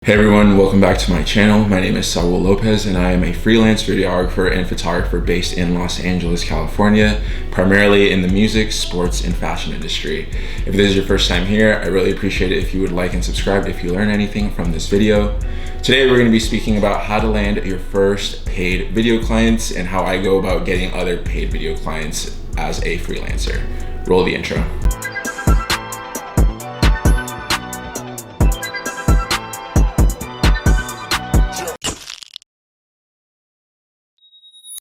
Hey everyone, welcome back to my channel. My name is Saul Lopez and I am a freelance videographer and photographer based in Los Angeles, California, primarily in the music, sports, and fashion industry. If this is your first time here, I really appreciate it if you would like and subscribe if you learn anything from this video. Today we're going to be speaking about how to land your first paid video clients and how I go about getting other paid video clients as a freelancer. Roll the intro.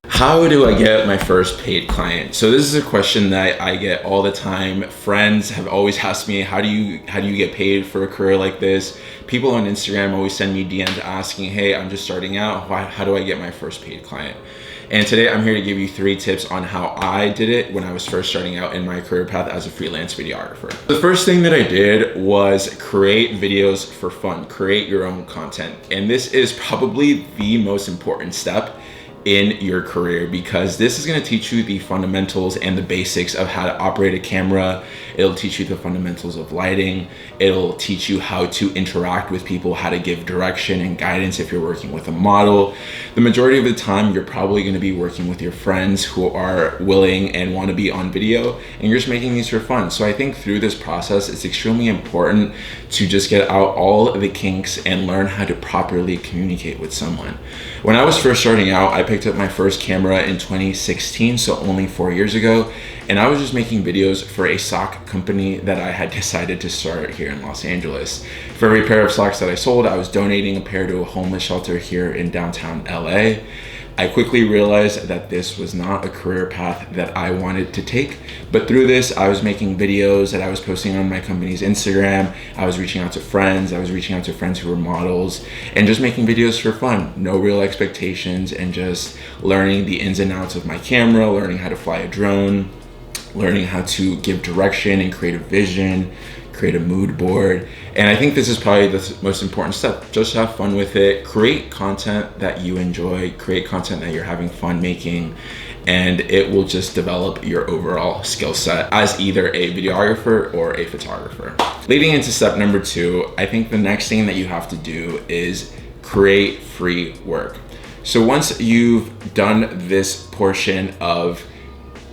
How do I get my first paid client? So this is a question that I get all the time. Friends have always asked me, how do you get paid for a career like this? People on Instagram always send me DMs asking, hey, I'm just starting out. How do I get my first paid client? And today I'm here to give you 3 tips on how I did it when I was first starting out in my career path as a freelance videographer. The first thing that I did was create videos for fun, create your own content. And this is probably the most important step in your career, because this is going to teach you the fundamentals and the basics of how to operate a camera. It'll teach you the fundamentals of lighting. It'll teach you how to interact with people, how to give direction and guidance if you're working with a model. The majority of the time, you're probably going to be working with your friends who are willing and want to be on video, and you're just making these for fun. So I think through this process, it's extremely important to just get out all the kinks and learn how to properly communicate with someone. When I was first starting out, I picked up my first camera in 2016, so only 4 years ago, and I was just making videos for a sock company that I had decided to start here in Los Angeles. For every pair of socks that I sold, I was donating a pair to a homeless shelter here in downtown LA. I quickly realized that this was not a career path that I wanted to take, but through this, I was making videos that I was posting on my company's Instagram. I was reaching out to friends. I was reaching out to friends who were models and just making videos for fun, no real expectations, and just learning the ins and outs of my camera, learning how to fly a drone, learning how to give direction and create a vision, create a mood board. And I think this is probably the most important step. Just have fun with it. Create content that you enjoy, create content that you're having fun making, and it will just develop your overall skill set as either a videographer or a photographer. Leading into step number 2, I think the next thing that you have to do is create free work. So once you've done this portion of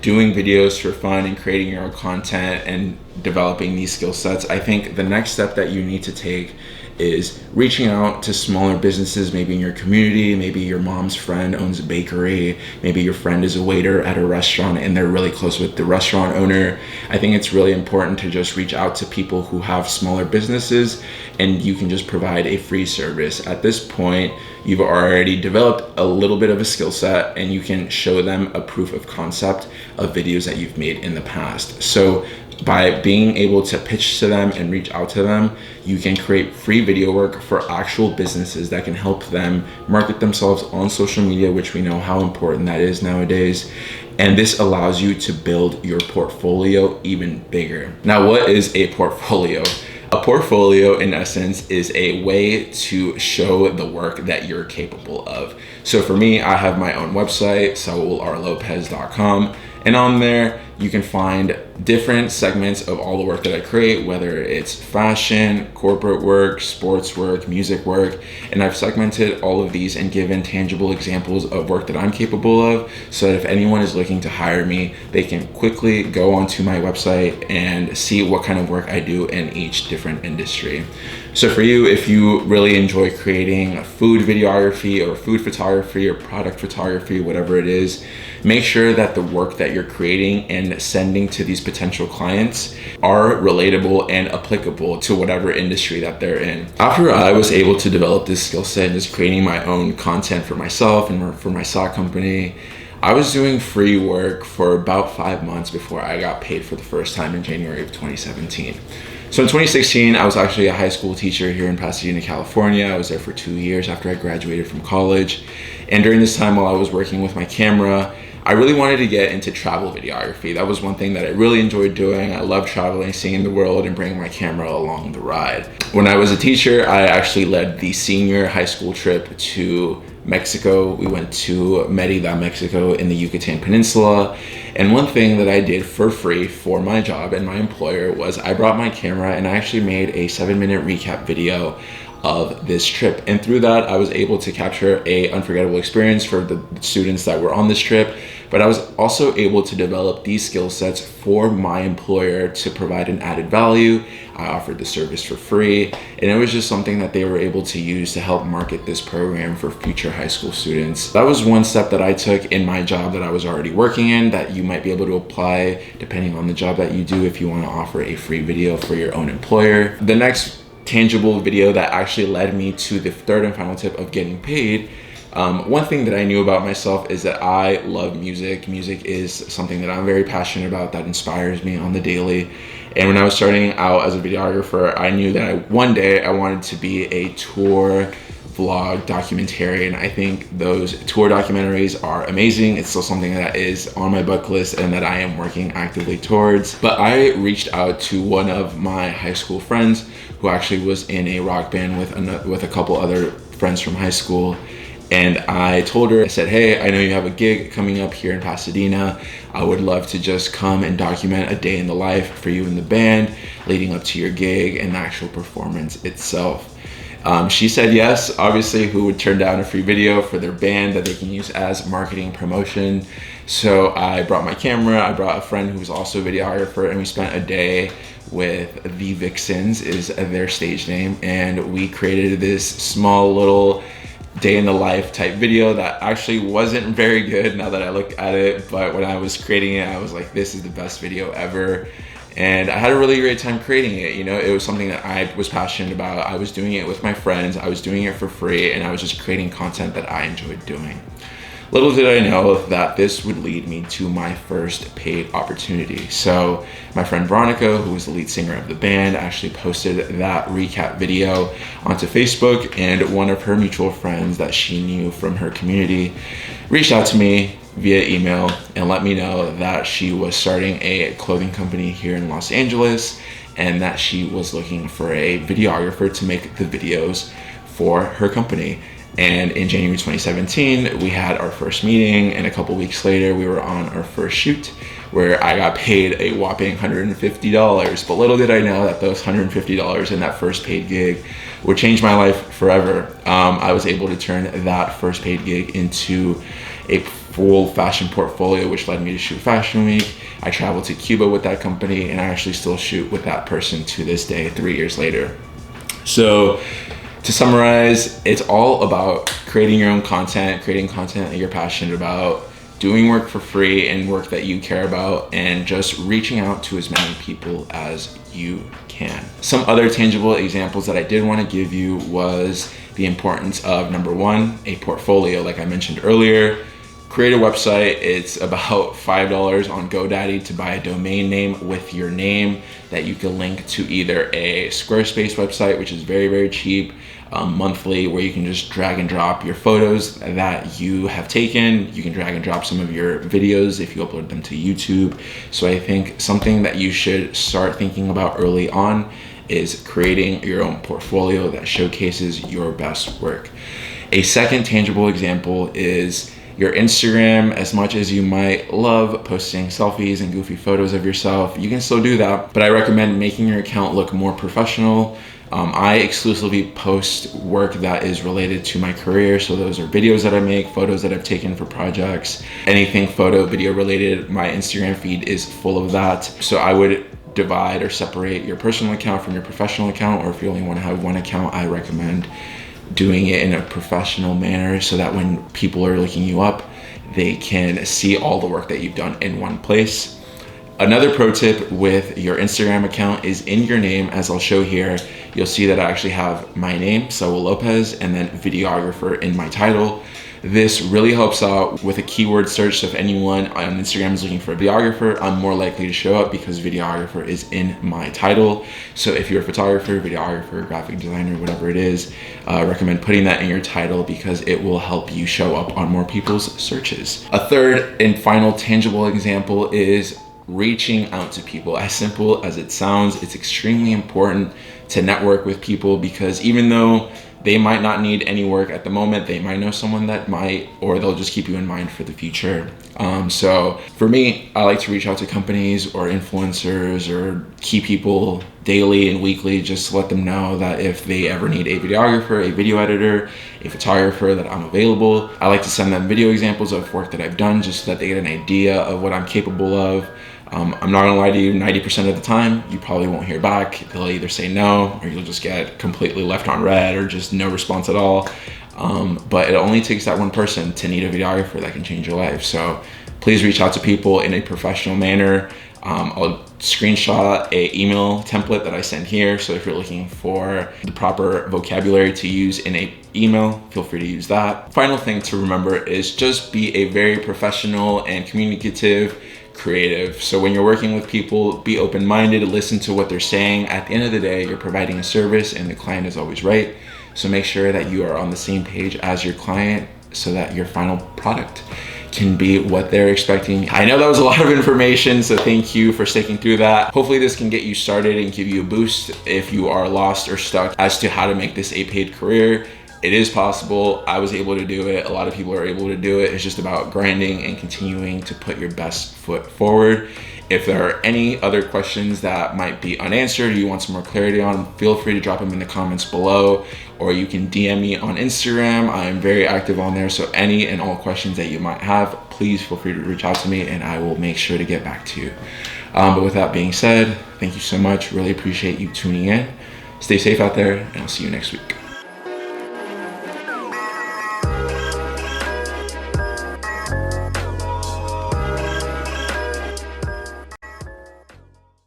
doing videos for fun and creating your own content and developing these skill sets, I think the next step that you need to take is reaching out to smaller businesses, maybe in your community. Maybe your mom's friend owns a bakery, maybe your friend is a waiter at a restaurant and they're really close with the restaurant owner. I think it's really important to just reach out to people who have smaller businesses, and you can just provide a free service. At this point, you've already developed a little bit of a skill set and you can show them a proof of concept of videos that you've made in the past. So by being able to pitch to them and reach out to them, you can create free video work for actual businesses that can help them market themselves on social media, which we know how important that is nowadays. And this allows you to build your portfolio even bigger. Now, what is a portfolio? A portfolio, in essence, is a way to show the work that you're capable of. So for me, I have my own website, saulrlopez.com, and on there, you can find different segments of all the work that I create, whether it's fashion, corporate work, sports work, music work, and I've segmented all of these and given tangible examples of work that I'm capable of, so that if anyone is looking to hire me, they can quickly go onto my website and see what kind of work I do in each different industry. So for you, if you really enjoy creating food videography or food photography or product photography, whatever it is, make sure that the work that you're creating and sending to these potential clients are relatable and applicable to whatever industry that they're in. After I was able to develop this skill set and just creating my own content for myself and for my sock company, I was doing free work for about 5 months before I got paid for the first time in January of 2017. So in 2016, I was actually a high school teacher here in Pasadena, California. I was there for 2 years after I graduated from college. And during this time, while I was working with my camera, I really wanted to get into travel videography. That was one thing that I really enjoyed doing. I love traveling, seeing the world, and bringing my camera along the ride. When I was a teacher, I actually led the senior high school trip to Mexico. We went to Mérida, Mexico in the Yucatan Peninsula. And one thing that I did for free for my job and my employer was I brought my camera and I actually made a 7-minute recap video of this trip. And through that, I was able to capture a unforgettable experience for the students that were on this trip. But I was also able to develop these skill sets for my employer to provide an added value. I offered the service for free, and it was just something that they were able to use to help market this program for future high school students. That was one step that I took in my job that I was already working in that you might be able to apply depending on the job that you do if you want to offer a free video for your own employer. The next tangible video that actually led me to the third and final tip of getting paid. One thing that I knew about myself is that I love music. Music is something that I'm very passionate about, that inspires me on the daily. And when I was starting out as a videographer, I knew that one day I wanted to be a tour vlog documentarian. I think those tour documentaries are amazing. It's still something that is on my bucket list and that I am working actively towards. But I reached out to one of my high school friends who actually was in a rock band with a couple other friends from high school. And I told her, I said, hey, I know you have a gig coming up here in Pasadena. I would love to just come and document a day in the life for you and the band leading up to your gig and the actual performance itself. She said yes, obviously. Who would turn down a free video for their band that they can use as marketing promotion? So I brought my camera, I brought a friend who was also a videographer, and we spent a day with the Vixens, is their stage name. And we created this small little day in the life type video that actually wasn't very good now that I look at it, but when I was creating it, I was like, this is the best video ever. And I had a really great time creating it. You know, it was something that I was passionate about. I was doing it with my friends, I was doing it for free, and I was just creating content that I enjoyed doing. Little did I know that this would lead me to my first paid opportunity. So my friend Veronica, who was the lead singer of the band, actually posted that recap video onto Facebook, and one of her mutual friends that she knew from her community reached out to me via email and let me know that she was starting a clothing company here in Los Angeles and that she was looking for a videographer to make the videos for her company. And in January 2017, we had our first meeting, and a couple weeks later, we were on our first shoot where I got paid a whopping $150. But little did I know that those $150 in that first paid gig would change my life forever. I was able to turn that first paid gig into a full fashion portfolio, which led me to shoot Fashion Week. I traveled to Cuba with that company, and I actually still shoot with that person to this day, 3 years later. So, to summarize, it's all about creating your own content, creating content that you're passionate about, doing work for free and work that you care about, and just reaching out to as many people as you can. Some other tangible examples that I did want to give you was the importance of, number one, a portfolio, like I mentioned earlier. Create a website. It's about $5 on GoDaddy to buy a domain name with your name that you can link to either a Squarespace website, which is very, very cheap, monthly, where you can just drag and drop your photos that you have taken. You can drag and drop some of your videos if you upload them to YouTube. So I think something that you should start thinking about early on is creating your own portfolio that showcases your best work. A second tangible example is your Instagram. As much as you might love posting selfies and goofy photos of yourself, you can still do that, but I recommend making your account look more professional. I exclusively post work that is related to my career. So those are videos that I make, photos that I've taken for projects, anything photo, video related. My Instagram feed is full of that. So I would divide or separate your personal account from your professional account, or if you only want to have one account, I recommend doing it in a professional manner so that when people are looking you up, they can see all the work that you've done in one place. Another pro tip with your Instagram account is in your name, as I'll show here. You'll see that I actually have my name, Saul Lopez, and then videographer in my title. This really helps out with a keyword search. So if anyone on Instagram is looking for a videographer, I'm more likely to show up because videographer is in my title. So if you're a photographer, videographer, graphic designer, whatever it is, I recommend putting that in your title because it will help you show up on more people's searches. A third and final tangible example is reaching out to people. As simple as it sounds, it's extremely important to network with people because even though They might not need any work at the moment. They might know someone that might, or they'll just keep you in mind for the future. So for me, I like to reach out to companies or influencers or key people daily and weekly, just to let them know that if they ever need a videographer, a video editor, a photographer, that I'm available. I like to send them video examples of work that I've done just so that they get an idea of what I'm capable of. I'm not gonna lie to you, 90% of the time, you probably won't hear back. They'll either say no, or you'll just get completely left on red, or just no response at all. But it only takes that one person to need a videographer that can change your life. So please reach out to people in a professional manner. I'll screenshot a email template that I send here. So if you're looking for the proper vocabulary to use in a email, feel free to use that. Final thing to remember is just be a very professional and communicative creative. So when you're working with people, be open-minded, listen to what they're saying. At the end of the day, you're providing a service and the client is always right. So make sure that you are on the same page as your client so that your final product can be what they're expecting. I know that was a lot of information, so thank you for sticking through that. Hopefully this can get you started and give you a boost if you are lost or stuck as to how to make this a paid career. It is possible. I was able to do it. A lot of people are able to do it. It's just about grinding and continuing to put your best foot forward. If there are any other questions that might be unanswered or you want some more clarity on, feel free to drop them in the comments below, or you can DM me on Instagram. I am very active on there, so any and all questions that you might have, please feel free to reach out to me and I will make sure to get back to you. But with that being said, thank you so much. Really appreciate you tuning in. Stay safe out there and I'll see you next week.